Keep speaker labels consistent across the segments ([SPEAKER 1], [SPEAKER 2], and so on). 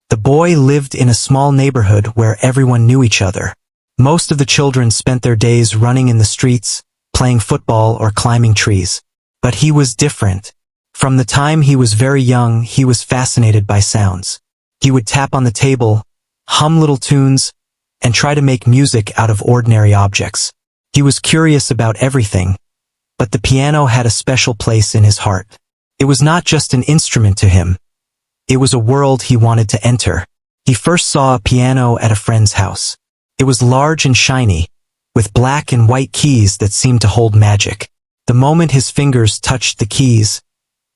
[SPEAKER 1] The boy lived in a small neighborhood where everyone knew each other. Most of the children spent their days running in the streets, playing football or climbing trees. But he was different. From the time he was very young, he was fascinated by sounds. He would tap on the table, hum little tunes, and try to make music out of ordinary objects. He was curious about everything, but the piano had a special place in his heart. It was not just an instrument to him. It was a world he wanted to enter. He first saw a piano at a friend's house. It was large and shiny, with black and white keys that seemed to hold magic. The moment his fingers touched the keys,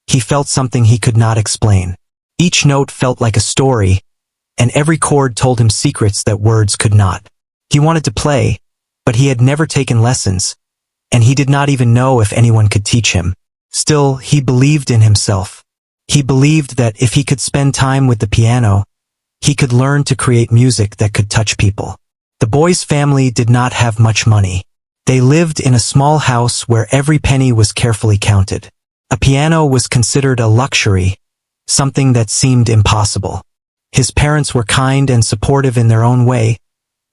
[SPEAKER 1] he felt something he could not explain. Each note felt like a story, and every chord told him secrets that words could not. He wanted to play, but he had never taken lessons, and he did not even know if anyone could teach him. Still, he believed in himself. He believed that if he could spend time with the piano, he could learn to create music that could touch people. The boy's family did not have much money. They lived in a small house where every penny was carefully counted. A piano was considered a luxury, something that seemed impossible. His parents were kind and supportive in their own way,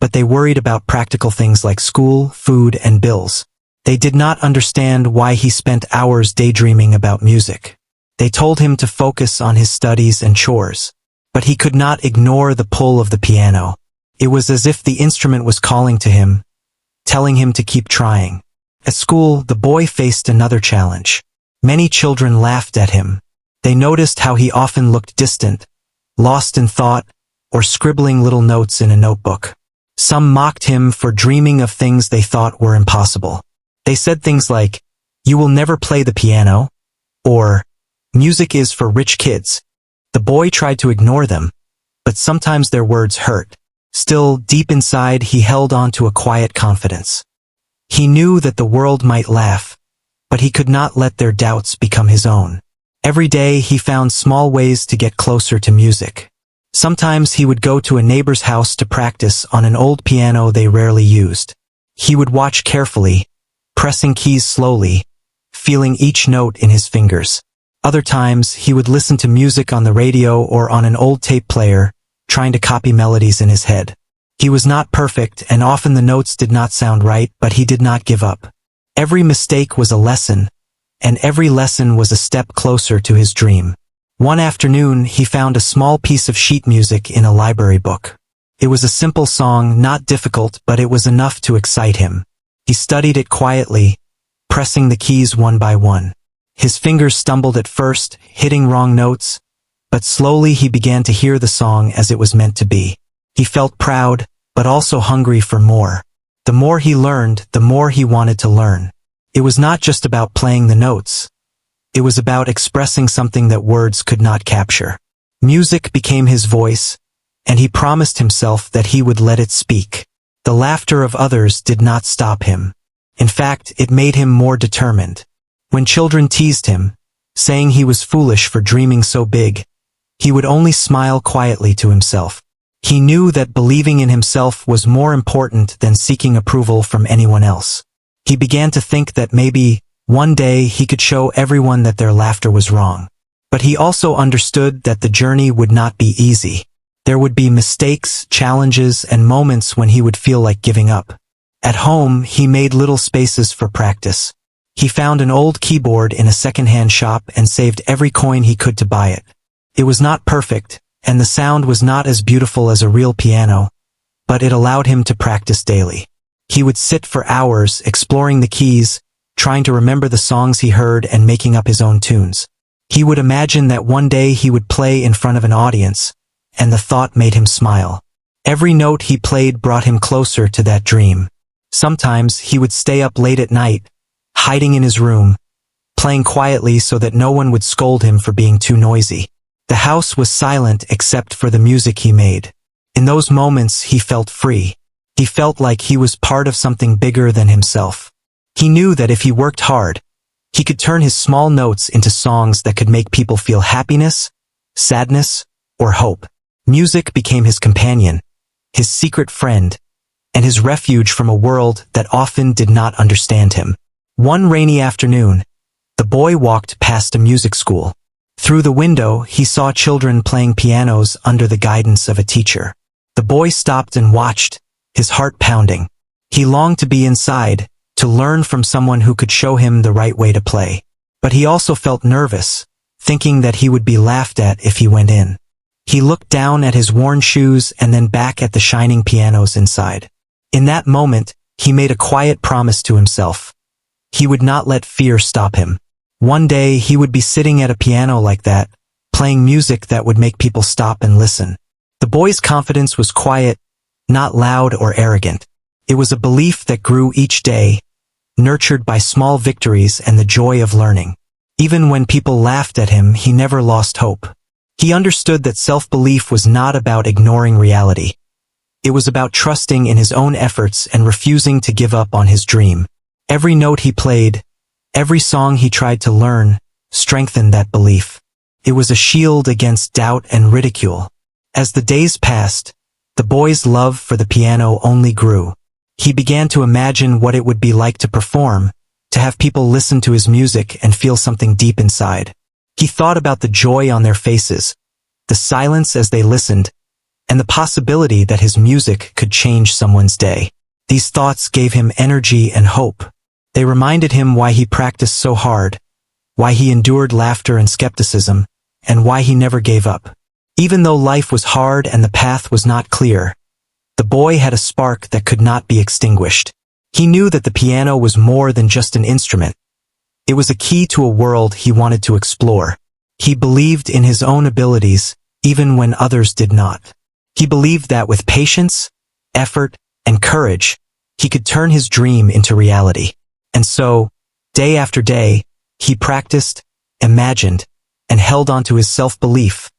[SPEAKER 1] but they worried about practical things like school, food, and bills. They did not understand why he spent hours daydreaming about music. They told him to focus on his studies and chores, but he could not ignore the pull of the piano. It was as if the instrument was calling to him, telling him to keep trying. At school, the boy faced another challenge. Many children laughed at him. They noticed how he often looked distant, lost in thought, or scribbling little notes in a notebook. Some mocked him for dreaming of things they thought were impossible. They said things like, "You will never play the piano," or "Music is for rich kids." The boy tried to ignore them, but sometimes their words hurt. Still, deep inside, he held on to a quiet confidence. He knew that the world might laugh, but he could not let their doubts become his own. Every day, he found small ways to get closer to music. Sometimes he would go to a neighbor's house to practice on an old piano they rarely used. He would watch carefully, pressing keys slowly, feeling each note in his fingers. Other times, he would listen to music on the radio or on an old tape player, trying to copy melodies in his head. He was not perfect, and often the notes did not sound right, but he did not give up. Every mistake was a lesson, and every lesson was a step closer to his dream. One afternoon, he found a small piece of sheet music in a library book. It was a simple song, not difficult, but it was enough to excite him. He studied it quietly, pressing the keys one by one. His fingers stumbled at first, hitting wrong notes, but slowly he began to hear the song as it was meant to be. He felt proud, but also hungry for more. The more he learned, the more he wanted to learn. It was not just about playing the notes. It was about expressing something that words could not capture. Music became his voice, and he promised himself that he would let it speak. The laughter of others did not stop him. In fact, it made him more determined. When children teased him, saying he was foolish for dreaming so big, he would only smile quietly to himself. He knew that believing in himself was more important than seeking approval from anyone else. He began to think that maybe, one day, he could show everyone that their laughter was wrong. But he also understood that the journey would not be easy. There would be mistakes, challenges, and moments when he would feel like giving up. At home, he made little spaces for practice. He found an old keyboard in a second-hand shop and saved every coin he could to buy it. It was not perfect, and the sound was not as beautiful as a real piano, but it allowed him to practice daily. He would sit for hours, exploring the keys, trying to remember the songs he heard and making up his own tunes. He would imagine that one day he would play in front of an audience, and the thought made him smile. Every note he played brought him closer to that dream. Sometimes he would stay up late at night, hiding in his room, playing quietly so that no one would scold him for being too noisy. The house was silent except for the music he made. In those moments, he felt free. He felt like he was part of something bigger than himself. He knew that if he worked hard, he could turn his small notes into songs that could make people feel happiness, sadness, or hope. Music became his companion, his secret friend, and his refuge from a world that often did not understand him. One rainy afternoon, the boy walked past a music school. Through the window, he saw children playing pianos under the guidance of a teacher. The boy stopped and watched, his heart pounding. He longed to be inside, to learn from someone who could show him the right way to play. But he also felt nervous, thinking that he would be laughed at if he went in. He looked down at his worn shoes and then back at the shining pianos inside. In that moment, he made a quiet promise to himself. He would not let fear stop him. One day he would be sitting at a piano like that, playing music that would make people stop and listen. The boy's confidence was quiet, not loud or arrogant. It was a belief that grew each day, nurtured by small victories and the joy of learning. Even when people laughed at him, he never lost hope. He understood that self-belief was not about ignoring reality. It was about trusting in his own efforts and refusing to give up on his dream. Every note he played, every song he tried to learn, strengthened that belief. It was a shield against doubt and ridicule. As the days passed, the boy's love for the piano only grew. He began to imagine what it would be like to perform, to have people listen to his music and feel something deep inside. He thought about the joy on their faces, the silence as they listened, and the possibility that his music could change someone's day. These thoughts gave him energy and hope. They reminded him why he practiced so hard, why he endured laughter and skepticism, and why he never gave up. Even though life was hard and the path was not clear, the boy had a spark that could not be extinguished. He knew that the piano was more than just an instrument. It was a key to a world he wanted to explore. He believed in his own abilities, even when others did not. He believed that with patience, effort, and courage, he could turn his dream into reality. And so, day after day, he practiced, imagined, and held on to his self-belief,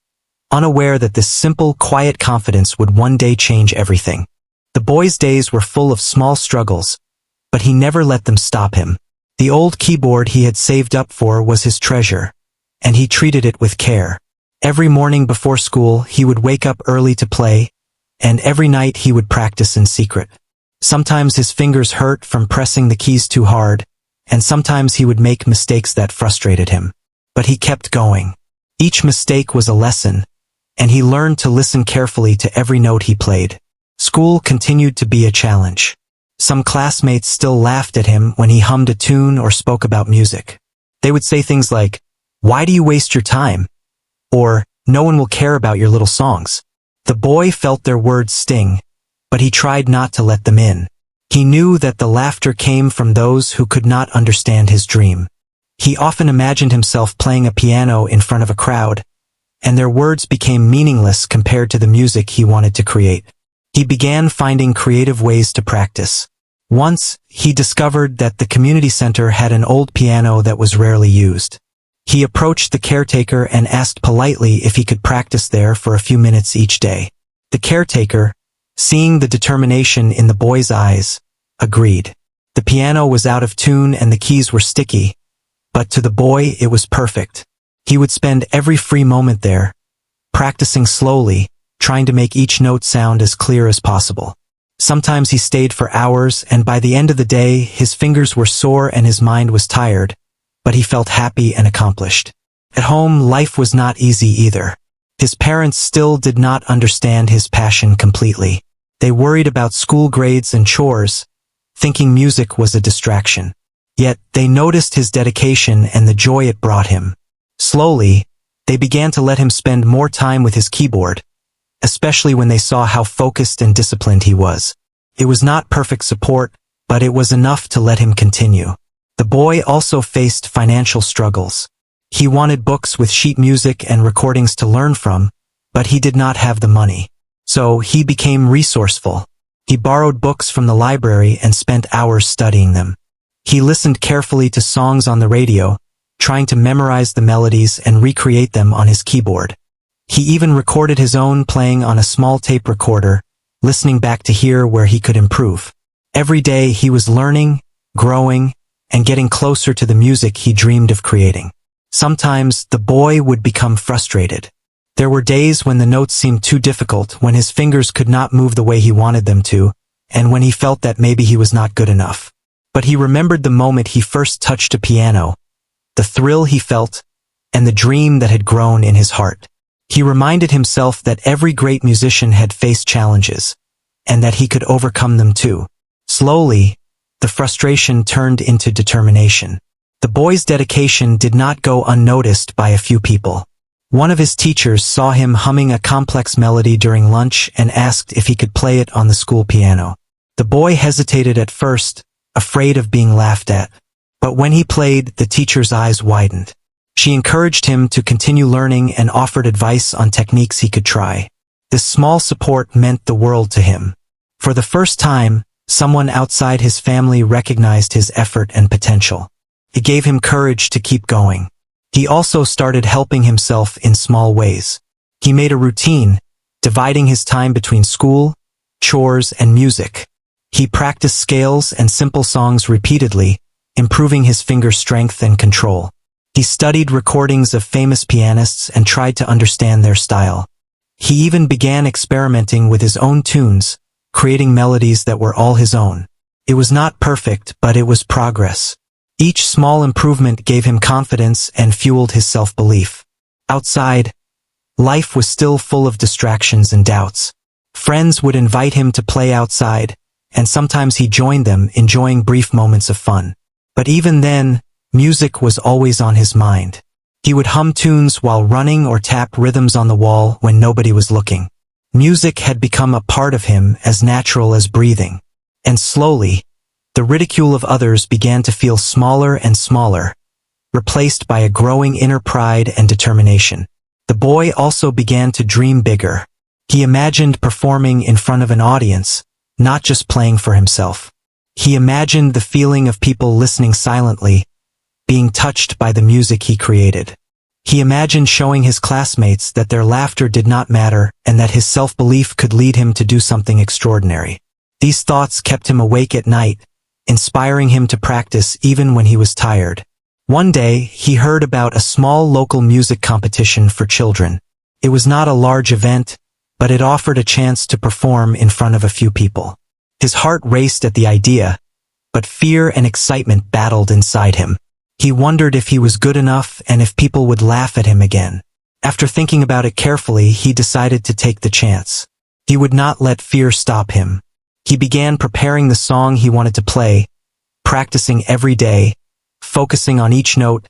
[SPEAKER 1] unaware that this simple, quiet confidence would one day change everything. The boy's days were full of small struggles, but he never let them stop him. The old keyboard he had saved up for was his treasure, and he treated it with care. Every morning before school, he would wake up early to play, and every night he would practice in secret. Sometimes his fingers hurt from pressing the keys too hard, and sometimes he would make mistakes that frustrated him. But he kept going. Each mistake was a lesson, and he learned to listen carefully to every note he played. School continued to be a challenge. Some classmates still laughed at him when he hummed a tune or spoke about music. They would say things like, "Why do you waste your time?" Or, "No one will care about your little songs." The boy felt their words sting, but he tried not to let them in. He knew that the laughter came from those who could not understand his dream. He often imagined himself playing a piano in front of a crowd, and their words became meaningless compared to the music he wanted to create. He began finding creative ways to practice. Once, he discovered that the community center had an old piano that was rarely used. He approached the caretaker and asked politely if he could practice there for a few minutes each day. The caretaker, seeing the determination in the boy's eyes, agreed. The piano was out of tune and the keys were sticky, but to the boy it was perfect. He would spend every free moment there, practicing slowly, trying to make each note sound as clear as possible. Sometimes he stayed for hours, and by the end of the day, his fingers were sore and his mind was tired, but he felt happy and accomplished. At home, life was not easy either. His parents still did not understand his passion completely. They worried about school grades and chores, thinking music was a distraction. Yet, they noticed his dedication and the joy it brought him. Slowly, they began to let him spend more time with his keyboard, especially when they saw how focused and disciplined he was. It was not perfect support, but it was enough to let him continue. The boy also faced financial struggles. He wanted books with sheet music and recordings to learn from, but he did not have the money. So he became resourceful. He borrowed books from the library and spent hours studying them. He listened carefully to songs on the radio, trying to memorize the melodies and recreate them on his keyboard. He even recorded his own playing on a small tape recorder, listening back to hear where he could improve. Every day he was learning, growing, and getting closer to the music he dreamed of creating. Sometimes the boy would become frustrated. There were days when the notes seemed too difficult, when his fingers could not move the way he wanted them to, and when he felt that maybe he was not good enough. But he remembered the moment he first touched a piano, the thrill he felt, and the dream that had grown in his heart. He reminded himself that every great musician had faced challenges, and that he could overcome them too. Slowly, the frustration turned into determination. The boy's dedication did not go unnoticed by a few people. One of his teachers saw him humming a complex melody during lunch and asked if he could play it on the school piano. The boy hesitated at first, afraid of being laughed at. But when he played, the teacher's eyes widened. She encouraged him to continue learning and offered advice on techniques he could try. This small support meant the world to him. For the first time, someone outside his family recognized his effort and potential. It gave him courage to keep going. He also started helping himself in small ways. He made a routine, dividing his time between school, chores, and music. He practiced scales and simple songs repeatedly, improving his finger strength and control. He studied recordings of famous pianists and tried to understand their style. He even began experimenting with his own tunes, creating melodies that were all his own. It was not perfect, but it was progress. Each small improvement gave him confidence and fueled his self-belief. Outside, life was still full of distractions and doubts. Friends would invite him to play outside, and sometimes he joined them, enjoying brief moments of fun. But even then, music was always on his mind. He would hum tunes while running or tap rhythms on the wall when nobody was looking. Music had become a part of him as natural as breathing. And slowly, the ridicule of others began to feel smaller and smaller, replaced by a growing inner pride and determination. The boy also began to dream bigger. He imagined performing in front of an audience, not just playing for himself. He imagined the feeling of people listening silently, being touched by the music he created. He imagined showing his classmates that their laughter did not matter and that his self-belief could lead him to do something extraordinary. These thoughts kept him awake at night, inspiring him to practice even when he was tired. One day, he heard about a small local music competition for children. It was not a large event, but it offered a chance to perform in front of a few people. His heart raced at the idea, but fear and excitement battled inside him. He wondered if he was good enough and if people would laugh at him again. After thinking about it carefully, he decided to take the chance. He would not let fear stop him. He began preparing the song he wanted to play, practicing every day, focusing on each note,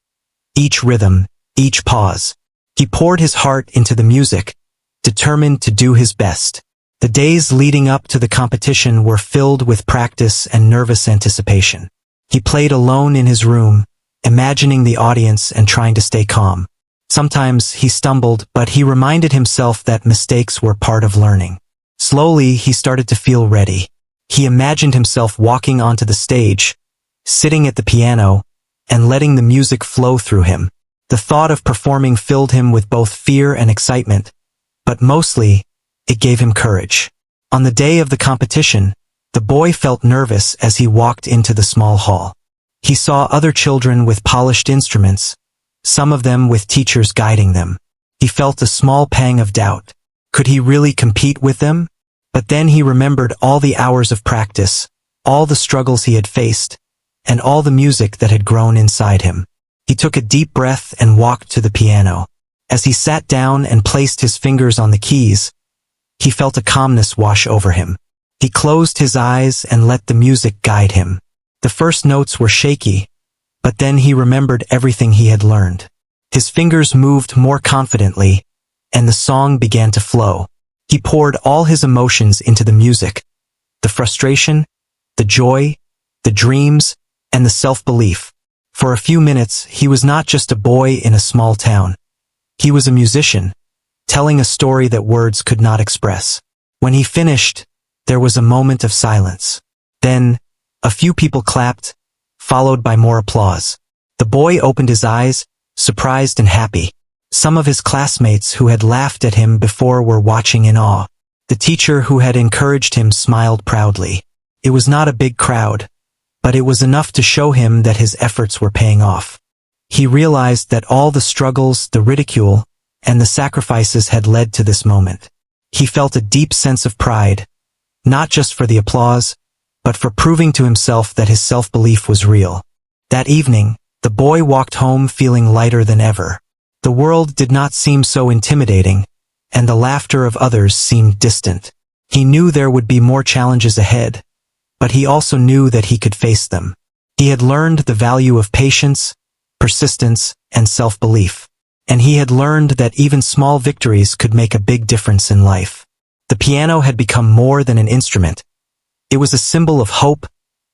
[SPEAKER 1] each rhythm, each pause. He poured his heart into the music, determined to do his best. The days leading up to the competition were filled with practice and nervous anticipation. He played alone in his room, imagining the audience and trying to stay calm. Sometimes he stumbled, but he reminded himself that mistakes were part of learning. Slowly, he started to feel ready. He imagined himself walking onto the stage, sitting at the piano, and letting the music flow through him. The thought of performing filled him with both fear and excitement, but mostly, it gave him courage. On the day of the competition, the boy felt nervous as he walked into the small hall. He saw other children with polished instruments, some of them with teachers guiding them. He felt a small pang of doubt. Could he really compete with them? But then he remembered all the hours of practice, all the struggles he had faced, and all the music that had grown inside him. He took a deep breath and walked to the piano. As he sat down and placed his fingers on the keys, he felt a calmness wash over him. He closed his eyes and let the music guide him. The first notes were shaky, but then he remembered everything he had learned. His fingers moved more confidently, and the song began to flow. He poured all his emotions into the music, the frustration, the joy, the dreams, and the self-belief. For a few minutes, he was not just a boy in a small town. He was a musician, telling a story that words could not express. When he finished, there was a moment of silence. Then, a few people clapped, followed by more applause. The boy opened his eyes, surprised and happy. Some of his classmates who had laughed at him before were watching in awe. The teacher who had encouraged him smiled proudly. It was not a big crowd, but it was enough to show him that his efforts were paying off. He realized that all the struggles, the ridicule, and the sacrifices had led to this moment. He felt a deep sense of pride, not just for the applause, but for proving to himself that his self-belief was real. That evening, the boy walked home feeling lighter than ever. The world did not seem so intimidating, and the laughter of others seemed distant. He knew there would be more challenges ahead, but he also knew that he could face them. He had learned the value of patience, persistence, and self-belief. And he had learned that even small victories could make a big difference in life. The piano had become more than an instrument. It was a symbol of hope,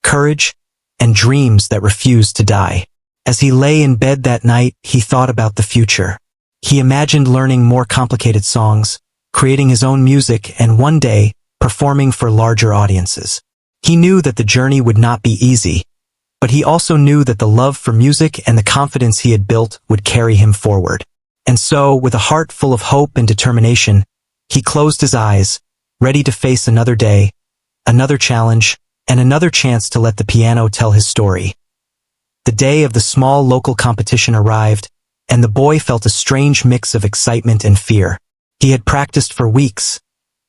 [SPEAKER 1] courage, and dreams that refused to die. As he lay in bed that night, he thought about the future. He imagined learning more complicated songs, creating his own music, and one day, performing for larger audiences. He knew that the journey would not be easy, but he also knew that the love for music and the confidence he had built would carry him forward. And so, with a heart full of hope and determination, he closed his eyes, ready to face another day, another challenge, and another chance to let the piano tell his story. The day of the small local competition arrived, and the boy felt a strange mix of excitement and fear. He had practiced for weeks,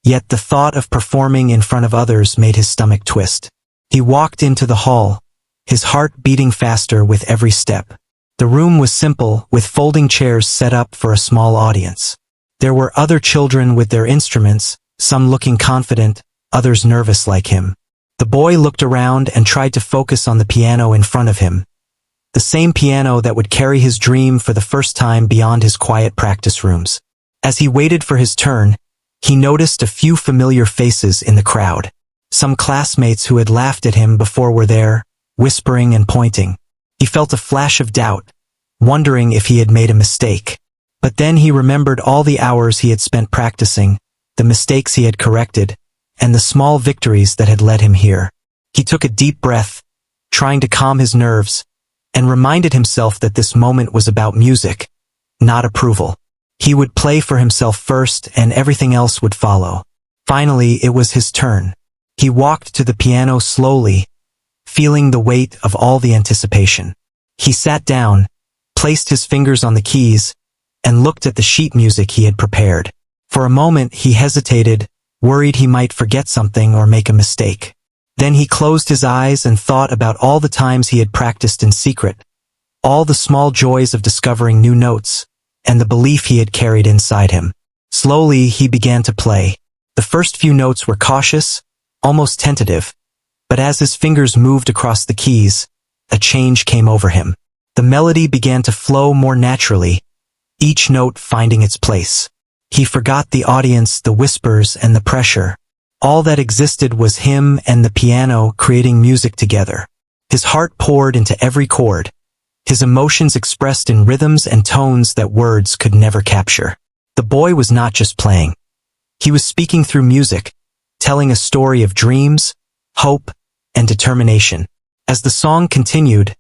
[SPEAKER 1] yet the thought of performing in front of others made his stomach twist. He walked into the hall, his heart beating faster with every step. The room was simple, with folding chairs set up for a small audience. There were other children with their instruments, some looking confident, others nervous like him. The boy looked around and tried to focus on the piano in front of him. The same piano that would carry his dream for the first time beyond his quiet practice rooms. As he waited for his turn, he noticed a few familiar faces in the crowd. Some classmates who had laughed at him before were there, whispering and pointing. He felt a flash of doubt, wondering if he had made a mistake. But then he remembered all the hours he had spent practicing, the mistakes he had corrected, and the small victories that had led him here. He took a deep breath, trying to calm his nerves, and reminded himself that this moment was about music, not approval. He would play for himself first, and everything else would follow. Finally, it was his turn. He walked to the piano slowly, feeling the weight of all the anticipation. He sat down, placed his fingers on the keys, and looked at the sheet music he had prepared. For a moment he hesitated, worried he might forget something or make a mistake. Then he closed his eyes and thought about all the times he had practiced in secret, all the small joys of discovering new notes, and the belief he had carried inside him. Slowly he began to play. The first few notes were cautious, almost tentative, but as his fingers moved across the keys, a change came over him. The melody began to flow more naturally, each note finding its place. He forgot the audience, the whispers, and the pressure. All that existed was him and the piano creating music together. His heart poured into every chord, his emotions expressed in rhythms and tones that words could never capture. The boy was not just playing. He was speaking through music, telling a story of dreams, hope, and determination. As the song continued,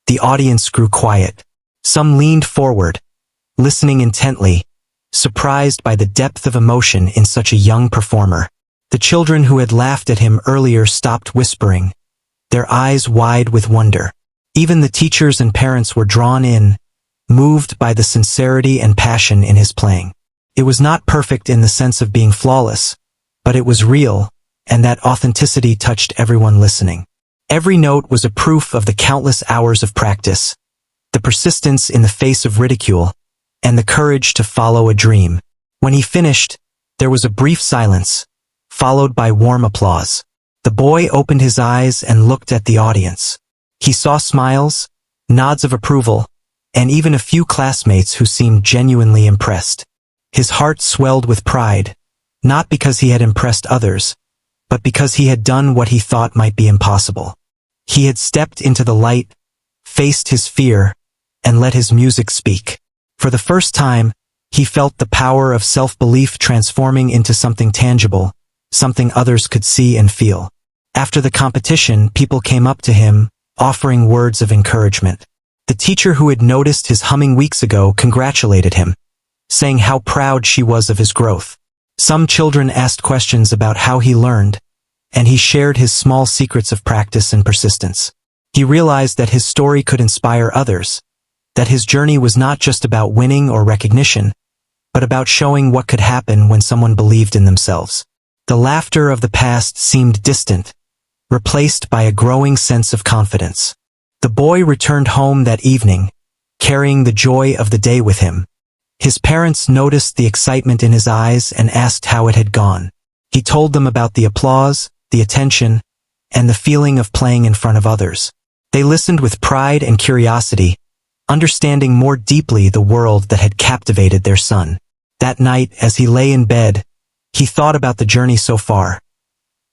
[SPEAKER 1] the audience grew quiet. Some leaned forward, listening intently, surprised by the depth of emotion in such a young performer. The children who had laughed at him earlier stopped whispering, their eyes wide with wonder. Even the teachers and parents were drawn in, moved by the sincerity and passion in his playing. It was not perfect in the sense of being flawless, but it was real, and that authenticity touched everyone listening. Every note was a proof of the countless hours of practice, the persistence in the face of ridicule, and the courage to follow a dream. When he finished, there was a brief silence, followed by warm applause. The boy opened his eyes and looked at the audience. He saw smiles, nods of approval, and even a few classmates who seemed genuinely impressed. His heart swelled with pride, not because he had impressed others, but because he had done what he thought might be impossible. He had stepped into the light, faced his fear, and let his music speak. For the first time, he felt the power of self-belief transforming into something tangible, something others could see and feel. After the competition, people came up to him, offering words of encouragement. The teacher who had noticed his humming weeks ago congratulated him, saying how proud she was of his growth. Some children asked questions about how he learned, and he shared his small secrets of practice and persistence. He realized that his story could inspire others, that his journey was not just about winning or recognition, but about showing what could happen when someone believed in themselves. The laughter of the past seemed distant, replaced by a growing sense of confidence. The boy returned home that evening, carrying the joy of the day with him. His parents noticed the excitement in his eyes and asked how it had gone. He told them about the applause, the attention, and the feeling of playing in front of others. They listened with pride and curiosity, understanding more deeply the world that had captivated their son. That night, as he lay in bed, he thought about the journey so far.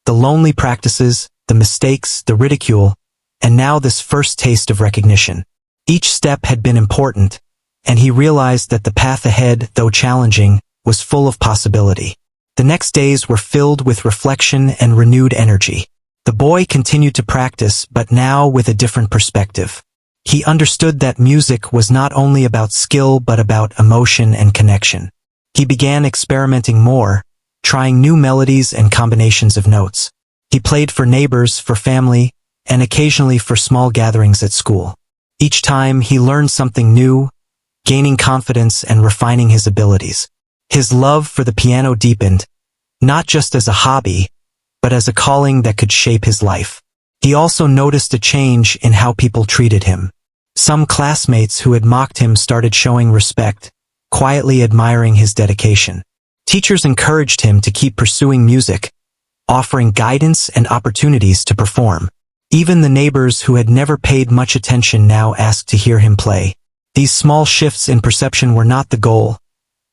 [SPEAKER 1] The lonely practices, the mistakes, the ridicule, and now this first taste of recognition. Each step had been important, and he realized that the path ahead, though challenging, was full of possibility. The next days were filled with reflection and renewed energy. The boy continued to practice, but now with a different perspective. He understood that music was not only about skill but about emotion and connection. He began experimenting more, trying new melodies and combinations of notes. He played for neighbors, for family, and occasionally for small gatherings at school. Each time he learned something new, gaining confidence and refining his abilities. His love for the piano deepened, not just as a hobby, but as a calling that could shape his life. He also noticed a change in how people treated him. Some classmates who had mocked him started showing respect, quietly admiring his dedication. Teachers encouraged him to keep pursuing music, offering guidance and opportunities to perform. Even the neighbors who had never paid much attention now asked to hear him play. These small shifts in perception were not the goal,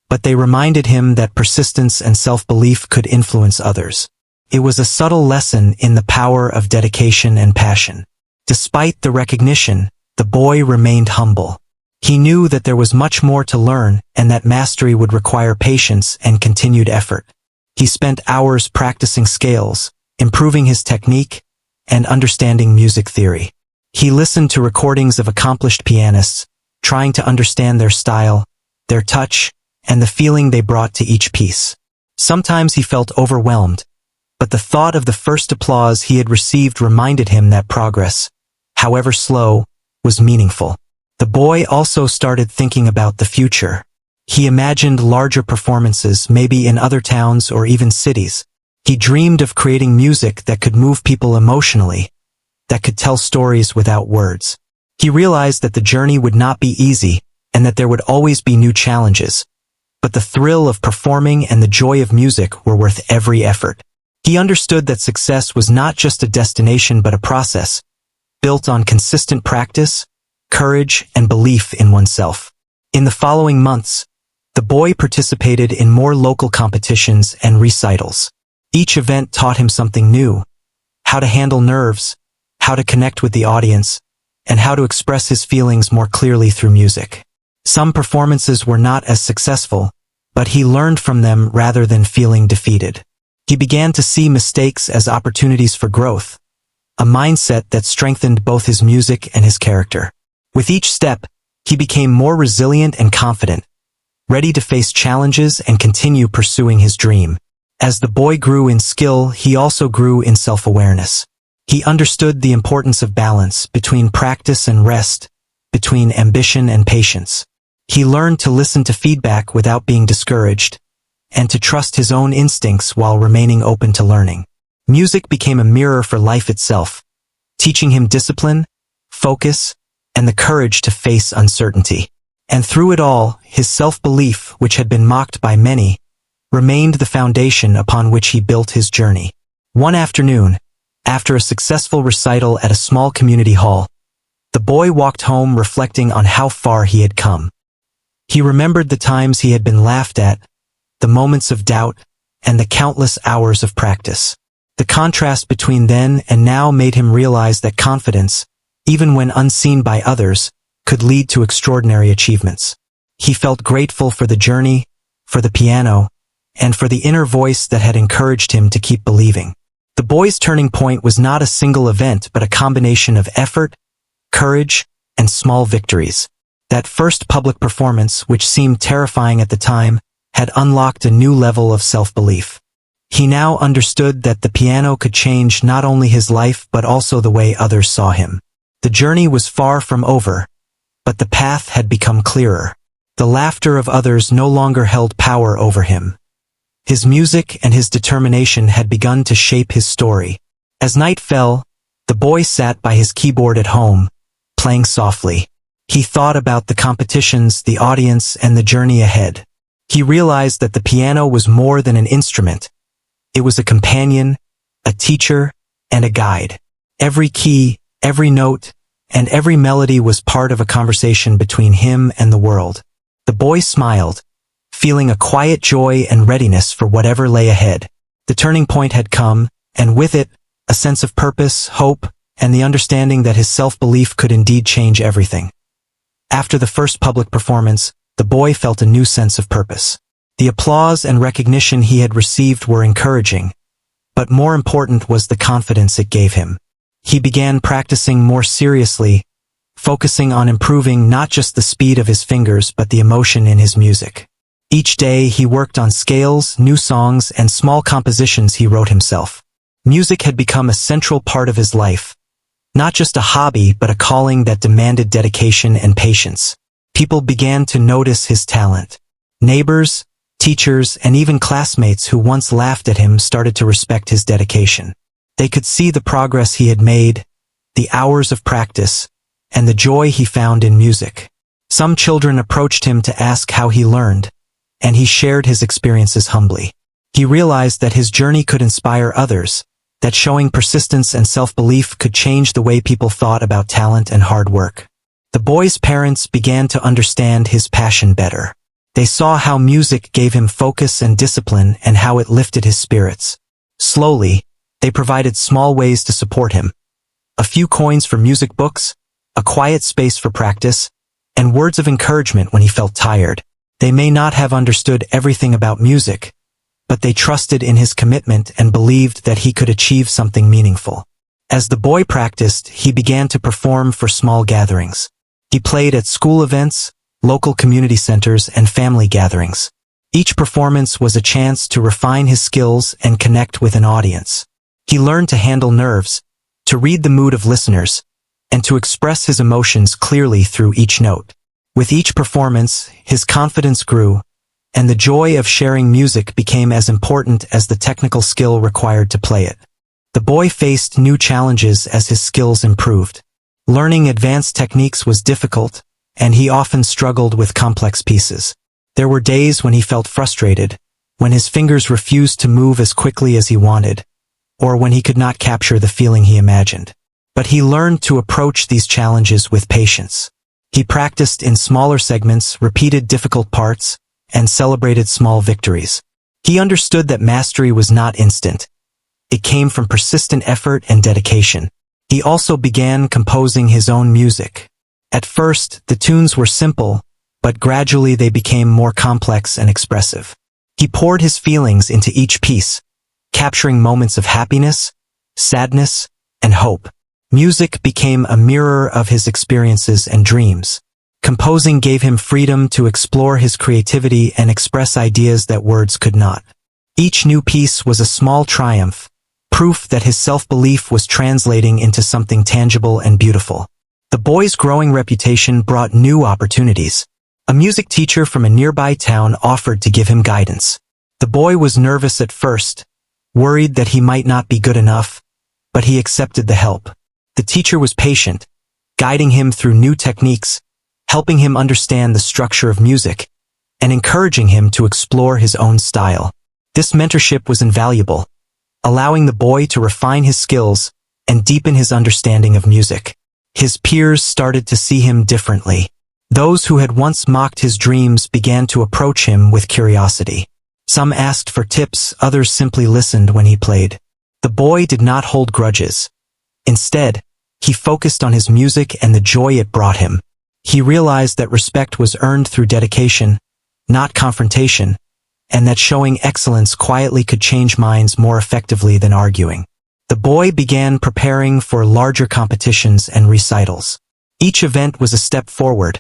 [SPEAKER 1] but they reminded him that persistence and self-belief could influence others. It was a subtle lesson in the power of dedication and passion. Despite the recognition, the boy remained humble. He knew that there was much more to learn and that mastery would require patience and continued effort. He spent hours practicing scales, improving his technique, and understanding music theory. He listened to recordings of accomplished pianists, trying to understand their style, their touch, and the feeling they brought to each piece. Sometimes he felt overwhelmed, but the thought of the first applause he had received reminded him that progress, however slow, was meaningful. The boy also started thinking about the future. He imagined larger performances, maybe in other towns or even cities. He dreamed of creating music that could move people emotionally, that could tell stories without words. He realized that the journey would not be easy and that there would always be new challenges, but the thrill of performing and the joy of music were worth every effort. He understood that success was not just a destination but a process, built on consistent practice, courage, and belief in oneself. In the following months, the boy participated in more local competitions and recitals. Each event taught him something new: how to handle nerves, how to connect with the audience, and how to express his feelings more clearly through music. Some performances were not as successful, but he learned from them rather than feeling defeated. He began to see mistakes as opportunities for growth, a mindset that strengthened both his music and his character. With each step, he became more resilient and confident, ready to face challenges and continue pursuing his dream. As the boy grew in skill, he also grew in self-awareness. He understood the importance of balance between practice and rest, between ambition and patience. He learned to listen to feedback without being discouraged, and to trust his own instincts while remaining open to learning. Music became a mirror for life itself, teaching him discipline, focus, and the courage to face uncertainty. And through it all, his self-belief, which had been mocked by many, remained the foundation upon which he built his journey. One afternoon, after a successful recital at a small community hall, the boy walked home reflecting on how far he had come. He remembered the times he had been laughed at, the moments of doubt, and the countless hours of practice. The contrast between then and now made him realize that confidence, even when unseen by others, could lead to extraordinary achievements. He felt grateful for the journey, for the piano, and for the inner voice that had encouraged him to keep believing. The boy's turning point was not a single event but a combination of effort, courage, and small victories. That first public performance, which seemed terrifying at the time, had unlocked a new level of self-belief. He now understood that the piano could change not only his life but also the way others saw him. The journey was far from over, but the path had become clearer. The laughter of others no longer held power over him. His music and his determination had begun to shape his story. As night fell, the boy sat by his keyboard at home, playing softly. He thought about the competitions, the audience, and the journey ahead. He realized that the piano was more than an instrument. It was a companion, a teacher, and a guide. Every key, every note, and every melody was part of a conversation between him and the world. The boy smiled, feeling a quiet joy and readiness for whatever lay ahead. The turning point had come, and with it, a sense of purpose, hope, and the understanding that his self-belief could indeed change everything. After the first public performance, the boy felt a new sense of purpose. The applause and recognition he had received were encouraging, but more important was the confidence it gave him. He began practicing more seriously, focusing on improving not just the speed of his fingers but the emotion in his music. Each day he worked on scales, new songs, and small compositions he wrote himself. Music had become a central part of his life, not just a hobby but a calling that demanded dedication and patience. People began to notice his talent. Neighbors, teachers, and even classmates who once laughed at him started to respect his dedication. They could see the progress he had made, the hours of practice, and the joy he found in music. Some children approached him to ask how he learned, and he shared his experiences humbly. He realized that his journey could inspire others, that showing persistence and self-belief could change the way people thought about talent and hard work. The boy's parents began to understand his passion better. They saw how music gave him focus and discipline and how it lifted his spirits. Slowly, they provided small ways to support him. A few coins for music books, a quiet space for practice, and words of encouragement when he felt tired. They may not have understood everything about music, but they trusted in his commitment and believed that he could achieve something meaningful. As the boy practiced, he began to perform for small gatherings. He played at school events, local community centers, and family gatherings. Each performance was a chance to refine his skills and connect with an audience. He learned to handle nerves, to read the mood of listeners, and to express his emotions clearly through each note. With each performance, his confidence grew, and the joy of sharing music became as important as the technical skill required to play it. The boy faced new challenges as his skills improved. Learning advanced techniques was difficult, and he often struggled with complex pieces. There were days when he felt frustrated, when his fingers refused to move as quickly as he wanted, or when he could not capture the feeling he imagined. But he learned to approach these challenges with patience. He practiced in smaller segments, repeated difficult parts, and celebrated small victories. He understood that mastery was not instant. It came from persistent effort and dedication. He also began composing his own music. At first, the tunes were simple, but gradually they became more complex and expressive. He poured his feelings into each piece, capturing moments of happiness, sadness, and hope. Music became a mirror of his experiences and dreams. Composing gave him freedom to explore his creativity and express ideas that words could not. Each new piece was a small triumph, proof that his self-belief was translating into something tangible and beautiful. The boy's growing reputation brought new opportunities. A music teacher from a nearby town offered to give him guidance. The boy was nervous at first, worried that he might not be good enough, but he accepted the help. The teacher was patient, guiding him through new techniques, helping him understand the structure of music, and encouraging him to explore his own style. This mentorship was invaluable, allowing the boy to refine his skills and deepen his understanding of music. His peers started to see him differently. Those who had once mocked his dreams began to approach him with curiosity. Some asked for tips, others simply listened when he played. The boy did not hold grudges. Instead, he focused on his music and the joy it brought him. He realized that respect was earned through dedication, not confrontation, and that showing excellence quietly could change minds more effectively than arguing. The boy began preparing for larger competitions and recitals. Each event was a step forward,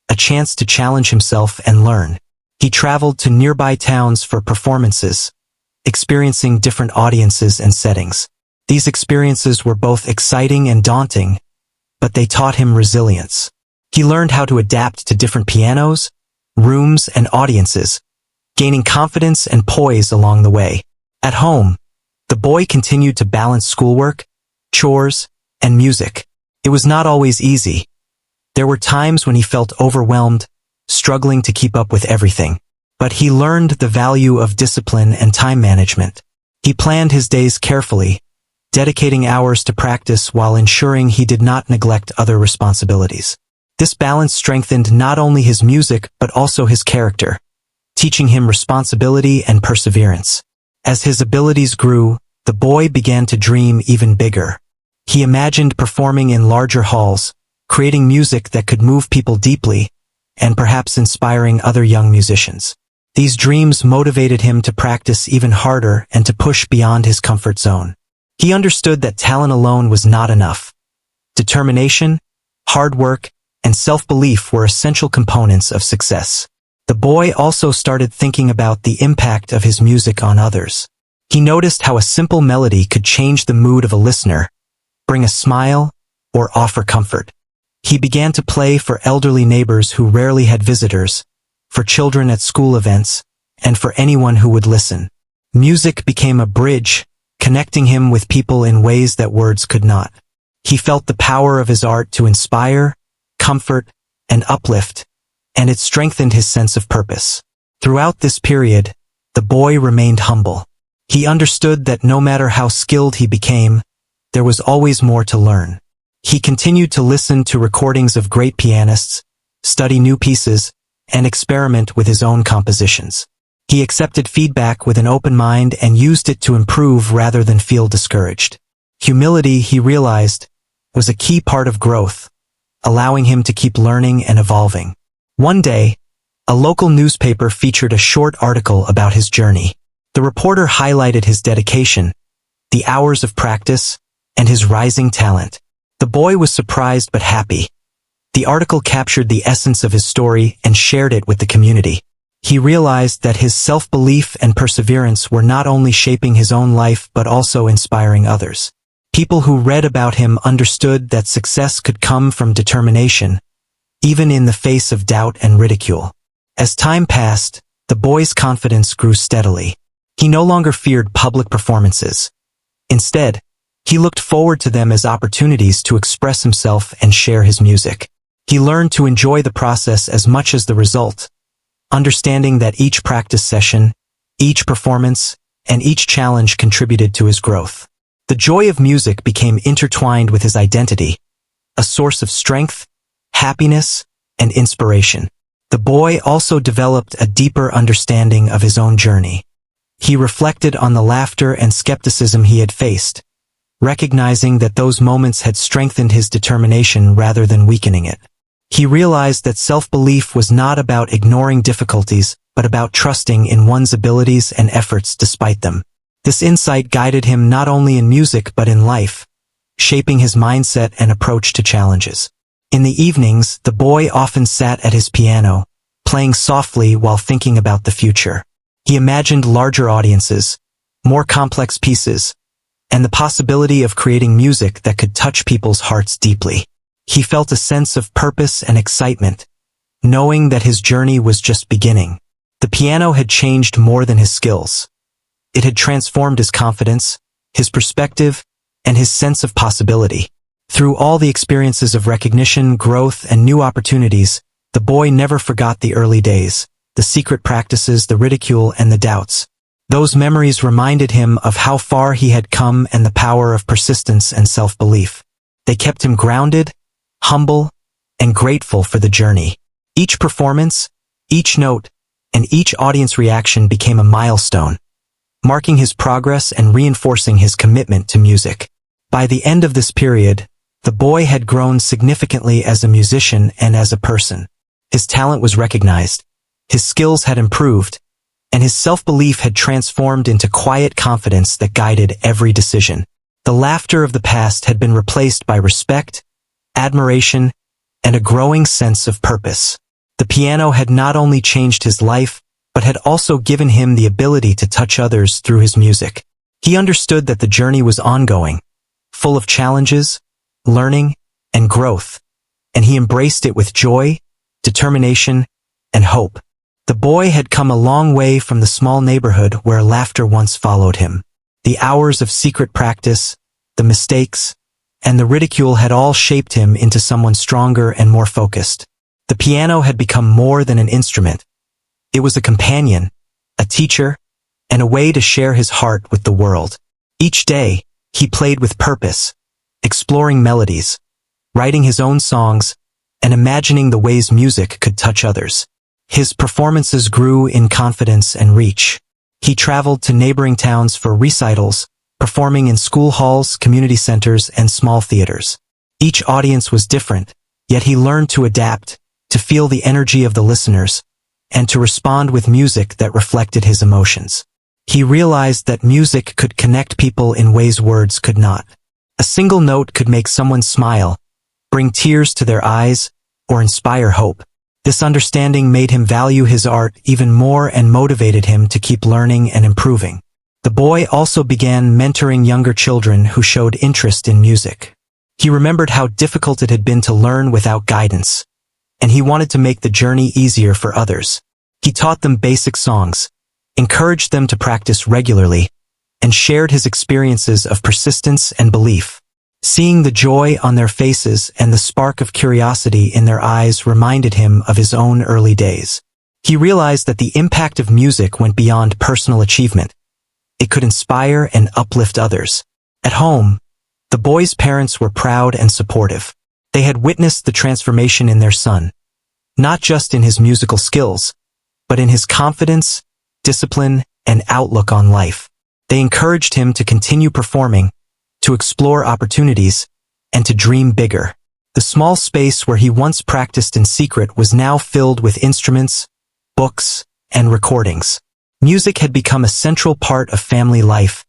[SPEAKER 1] a chance to challenge himself and learn. He traveled to nearby towns for performances, experiencing different audiences and settings. These experiences were both exciting and daunting, but they taught him resilience. He learned how to adapt to different pianos, rooms, and audiences, gaining confidence and poise along the way. At home, the boy continued to balance schoolwork, chores, and music. It was not always easy. There were times when he felt overwhelmed, struggling to keep up with everything. But he learned the value of discipline and time management. He planned his days carefully, dedicating hours to practice while ensuring he did not neglect other responsibilities. This balance strengthened not only his music but also his character, teaching him responsibility and perseverance. As his abilities grew, the boy began to dream even bigger. He imagined performing in larger halls, creating music that could move people deeply, and perhaps inspiring other young musicians. These dreams motivated him to practice even harder and to push beyond his comfort zone. He understood that talent alone was not enough. Determination, hard work, and self-belief were essential components of success. The boy also started thinking about the impact of his music on others. He noticed how a simple melody could change the mood of a listener, bring a smile, or offer comfort. He began to play for elderly neighbors who rarely had visitors, for children at school events, and for anyone who would listen. Music became a bridge, connecting him with people in ways that words could not. He felt the power of his art to inspire, comfort, and uplift, and it strengthened his sense of purpose. Throughout this period, the boy remained humble. He understood that no matter how skilled he became, there was always more to learn. He continued to listen to recordings of great pianists, study new pieces, and experiment with his own compositions. He accepted feedback with an open mind and used it to improve rather than feel discouraged. Humility, he realized, was a key part of growth, allowing him to keep learning and evolving. One day, a local newspaper featured a short article about his journey. The reporter highlighted his dedication, the hours of practice, and his rising talent. The boy was surprised but happy. The article captured the essence of his story and shared it with the community. He realized that his self-belief and perseverance were not only shaping his own life but also inspiring others. People who read about him understood that success could come from determination, even in the face of doubt and ridicule. As time passed, the boy's confidence grew steadily. He no longer feared public performances. Instead, he looked forward to them as opportunities to express himself and share his music. He learned to enjoy the process as much as the result, understanding that each practice session, each performance, and each challenge contributed to his growth. The joy of music became intertwined with his identity, a source of strength, happiness, and inspiration. The boy also developed a deeper understanding of his own journey. He reflected on the laughter and skepticism he had faced, recognizing that those moments had strengthened his determination rather than weakening it. He realized that self-belief was not about ignoring difficulties, but about trusting in one's abilities and efforts despite them. This insight guided him not only in music but in life, shaping his mindset and approach to challenges. In the evenings, the boy often sat at his piano, playing softly while thinking about the future. He imagined larger audiences, more complex pieces, and the possibility of creating music that could touch people's hearts deeply. He felt a sense of purpose and excitement, knowing that his journey was just beginning. The piano had changed more than his skills. It had transformed his confidence, his perspective, and his sense of possibility. Through all the experiences of recognition, growth, and new opportunities, the boy never forgot the early days, the secret practices, the ridicule, and the doubts. Those memories reminded him of how far he had come and the power of persistence and self-belief. They kept him grounded, humble, and grateful for the journey. Each performance, each note, and each audience reaction became a milestone, marking his progress and reinforcing his commitment to music. By the end of this period, the boy had grown significantly as a musician and as a person. His talent was recognized, his skills had improved, and his self-belief had transformed into quiet confidence that guided every decision. The laughter of the past had been replaced by respect, admiration, and a growing sense of purpose. The piano had not only changed his life, but had also given him the ability to touch others through his music. He understood that the journey was ongoing, full of challenges, learning, and growth, and he embraced it with joy, determination, and hope. The boy had come a long way from the small neighborhood where laughter once followed him. The hours of secret practice, the mistakes, and the ridicule had all shaped him into someone stronger and more focused. The piano had become more than an instrument. It was a companion, a teacher, and a way to share his heart with the world. Each day, he played with purpose, exploring melodies, writing his own songs, and imagining the ways music could touch others. His performances grew in confidence and reach. He traveled to neighboring towns for recitals, performing in school halls, community centers, and small theaters. Each audience was different, yet he learned to adapt, to feel the energy of the listeners, and to respond with music that reflected his emotions. He realized that music could connect people in ways words could not. A single note could make someone smile, bring tears to their eyes, or inspire hope. This understanding made him value his art even more and motivated him to keep learning and improving. The boy also began mentoring younger children who showed interest in music. He remembered how difficult it had been to learn without guidance, and he wanted to make the journey easier for others. He taught them basic songs, encouraged them to practice regularly, and shared his experiences of persistence and belief. Seeing the joy on their faces and the spark of curiosity in their eyes reminded him of his own early days. He realized that the impact of music went beyond personal achievement. It could inspire and uplift others. At home, the boy's parents were proud and supportive. They had witnessed the transformation in their son, not just in his musical skills, but in his confidence, discipline, and outlook on life. They encouraged him to continue performing, to explore opportunities, and to dream bigger. The small space where he once practiced in secret was now filled with instruments, books, and recordings. Music had become a central part of family life,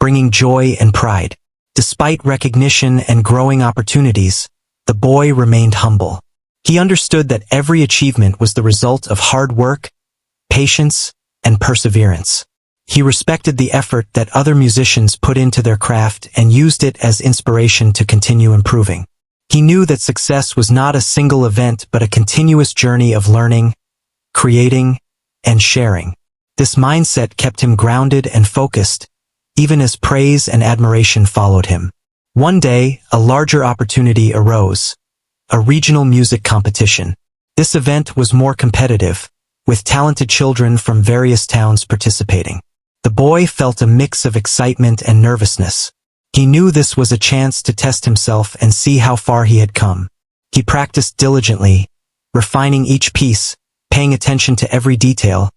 [SPEAKER 1] bringing joy and pride. Despite recognition and growing opportunities, the boy remained humble. He understood that every achievement was the result of hard work, patience, and perseverance. He respected the effort that other musicians put into their craft and used it as inspiration to continue improving. He knew that success was not a single event but a continuous journey of learning, creating, and sharing. This mindset kept him grounded and focused, even as praise and admiration followed him. One day, a larger opportunity arose, a regional music competition. This event was more competitive, with talented children from various towns participating. The boy felt a mix of excitement and nervousness. He knew this was a chance to test himself and see how far he had come. He practiced diligently, refining each piece, paying attention to every detail,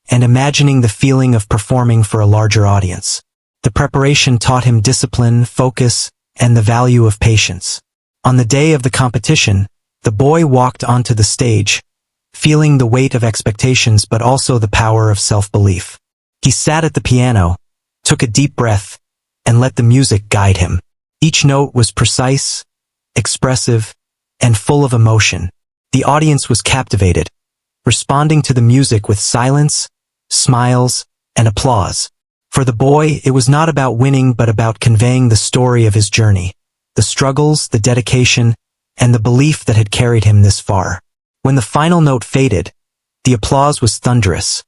[SPEAKER 1] and imagining the feeling of performing for a larger audience. The preparation taught him discipline, focus, and the value of patience. On the day of the competition, the boy walked onto the stage, feeling the weight of expectations but also the power of self-belief. He sat at the piano, took a deep breath, and let the music guide him. Each note was precise, expressive, and full of emotion. The audience was captivated, responding to the music with silence, smiles, and applause. For the boy, it was not about winning but about conveying the story of his journey, the struggles, the dedication, and the belief that had carried him this far. When the final note faded, the applause was thunderous,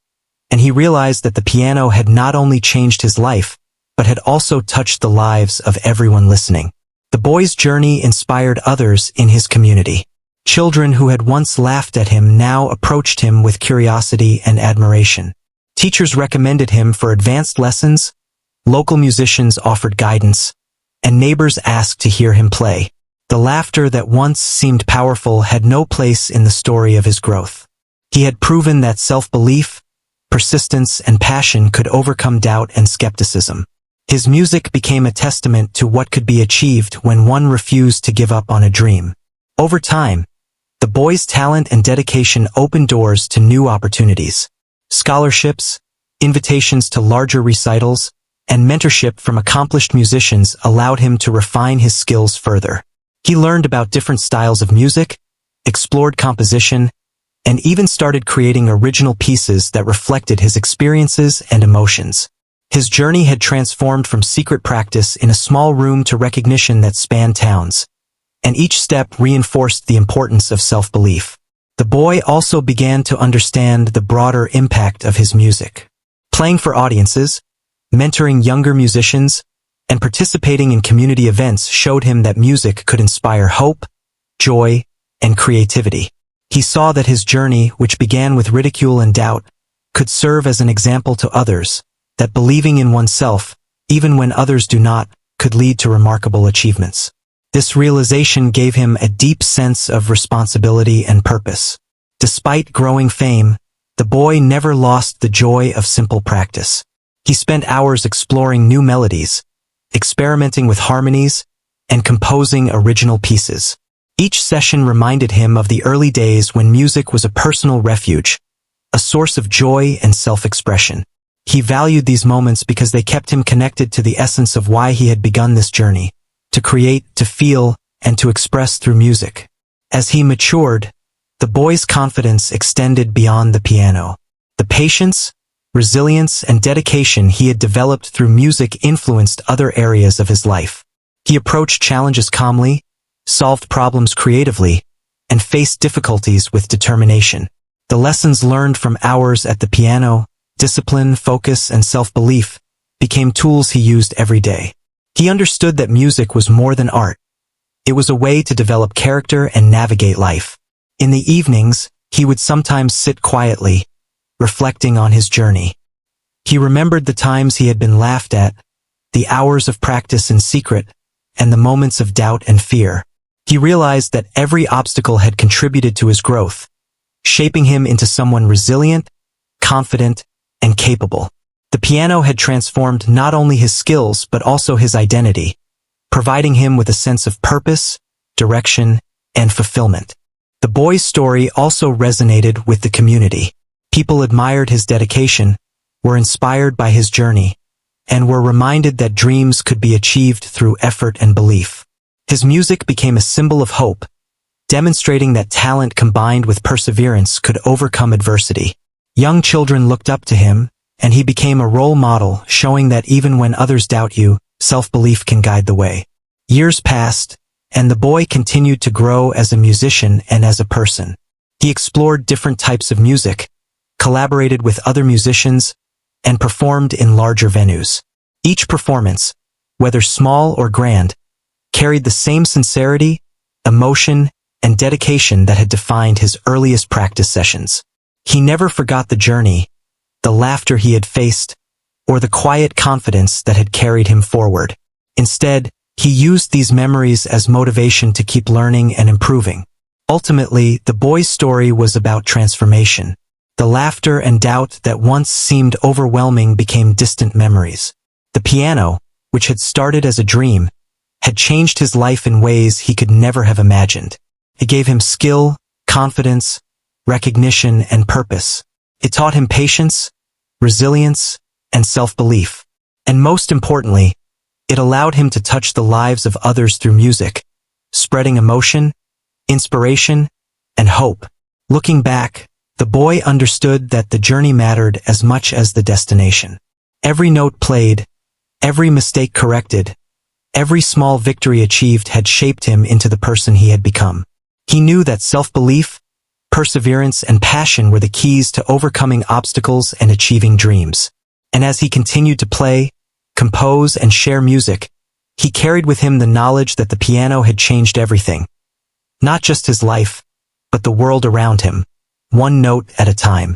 [SPEAKER 1] and he realized that the piano had not only changed his life, but had also touched the lives of everyone listening. The boy's journey inspired others in his community. Children who had once laughed at him now approached him with curiosity and admiration. Teachers recommended him for advanced lessons, local musicians offered guidance, and neighbors asked to hear him play. The laughter that once seemed powerful had no place in the story of his growth. He had proven that self-belief, persistence, and passion could overcome doubt and skepticism. His music became a testament to what could be achieved when one refused to give up on a dream. Over time, the boy's talent and dedication opened doors to new opportunities. Scholarships, invitations to larger recitals, and mentorship from accomplished musicians allowed him to refine his skills further. He learned about different styles of music, explored composition, and even started creating original pieces that reflected his experiences and emotions. His journey had transformed from secret practice in a small room to recognition that spanned towns, and each step reinforced the importance of self-belief. The boy also began to understand the broader impact of his music. Playing for audiences, mentoring younger musicians, and participating in community events showed him that music could inspire hope, joy, and creativity. He saw that his journey, which began with ridicule and doubt, could serve as an example to others, that believing in oneself, even when others do not, could lead to remarkable achievements. This realization gave him a deep sense of responsibility and purpose. Despite growing fame, the boy never lost the joy of simple practice. He spent hours exploring new melodies, experimenting with harmonies, and composing original pieces. Each session reminded him of the early days when music was a personal refuge, a source of joy and self-expression. He valued these moments because they kept him connected to the essence of why he had begun this journey, to create, to feel, and to express through music. As he matured, the boy's confidence extended beyond the piano. The patience, resilience, and dedication he had developed through music influenced other areas of his life. He approached challenges calmly, solved problems creatively, and faced difficulties with determination. The lessons learned from hours at the piano, discipline, focus, and self-belief, became tools he used every day. He understood that music was more than art. It was a way to develop character and navigate life. In the evenings, he would sometimes sit quietly, reflecting on his journey. He remembered the times he had been laughed at, the hours of practice in secret, and the moments of doubt and fear. He realized that every obstacle had contributed to his growth, shaping him into someone resilient, confident, and capable. The piano had transformed not only his skills but also his identity, providing him with a sense of purpose, direction, and fulfillment. The boy's story also resonated with the community. People admired his dedication, were inspired by his journey, and were reminded that dreams could be achieved through effort and belief. His music became a symbol of hope, demonstrating that talent combined with perseverance could overcome adversity. Young children looked up to him, and he became a role model, showing that even when others doubt you, self-belief can guide the way. Years passed, and the boy continued to grow as a musician and as a person. He explored different types of music, collaborated with other musicians, and performed in larger venues. Each performance, whether small or grand, carried the same sincerity, emotion, and dedication that had defined his earliest practice sessions. He never forgot the journey, the laughter he had faced, or the quiet confidence that had carried him forward. Instead, he used these memories as motivation to keep learning and improving. Ultimately, the boy's story was about transformation. The laughter and doubt that once seemed overwhelming became distant memories. The piano, which had started as a dream, had changed his life in ways he could never have imagined. It gave him skill, confidence, recognition, and purpose. It taught him patience, resilience, and self-belief. And most importantly, it allowed him to touch the lives of others through music, spreading emotion, inspiration, and hope. Looking back, the boy understood that the journey mattered as much as the destination. Every note played, every mistake corrected, every small victory achieved had shaped him into the person he had become. He knew that self-belief, perseverance, and passion were the keys to overcoming obstacles and achieving dreams. And as he continued to play, compose, and share music, he carried with him the knowledge that the piano had changed everything. Not just his life, but the world around him, one note at a time.